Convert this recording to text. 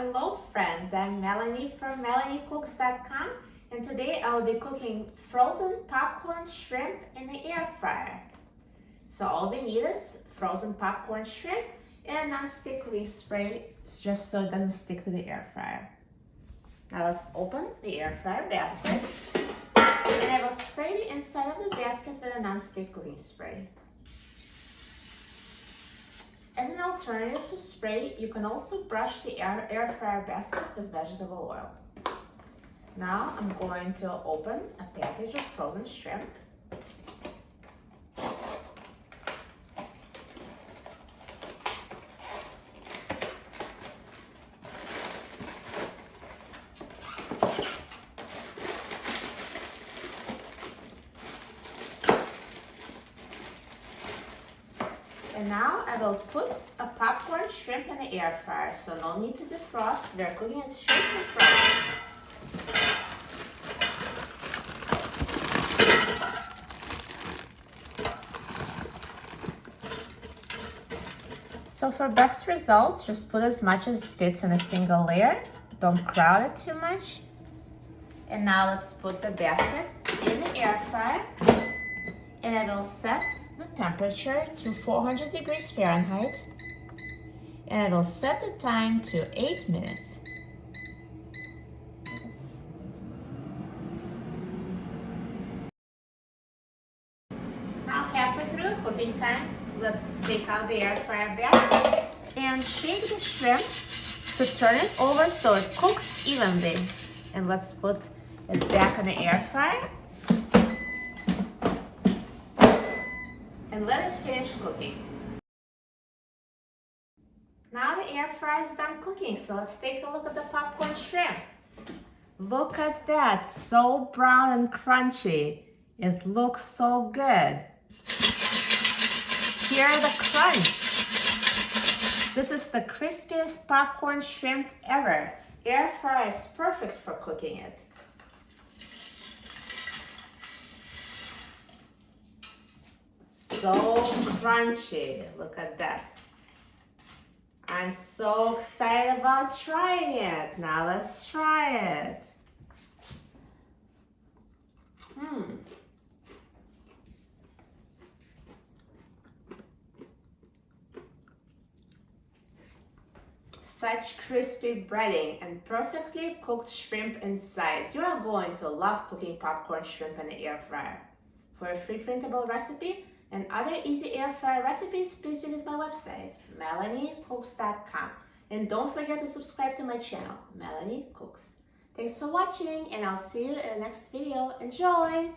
Hello friends, I'm Melanie from MelanieCooks.com, and today I'll be cooking frozen popcorn shrimp in the air fryer. So all we need is frozen popcorn shrimp and a non-stick cooking spray just so it doesn't stick to the air fryer. Now let's open the air fryer basket, and I will spray the inside of the basket with a non-stick cooking spray. As an alternative to spray, you can also brush the air fryer basket with vegetable oil. Now I'm going to open a package of frozen shrimp. And now I will put a popcorn shrimp in the air fryer, so no need to defrost. We're cooking it straight from frozen. So for best results, just put as much as fits in a single layer. Don't crowd it too much. And now let's put the basket in the air fryer, and I will set the temperature to 400 degrees Fahrenheit, and I will set the time to 8 minutes. Now halfway through the cooking time, let's take out the air fryer basket and shake the shrimp to turn it over so it cooks evenly. And let's put it back in the air fryer and let it finish cooking. Now the air fryer is done cooking, so let's take a look at the popcorn shrimp. Look at that, so brown and crunchy. It looks so good. Hear the crunch. This is the crispiest popcorn shrimp ever. Air fryer is perfect for cooking it. So crunchy, look at that. I'm so excited about trying it. Now let's try it. Such crispy breading and perfectly cooked shrimp inside. You are going to love cooking popcorn shrimp in the air fryer. For a free printable recipe and other easy air fryer recipes, please visit my website, MelanieCooks.com. And don't forget to subscribe to my channel, Melanie Cooks. Thanks for watching, and I'll see you in the next video. Enjoy!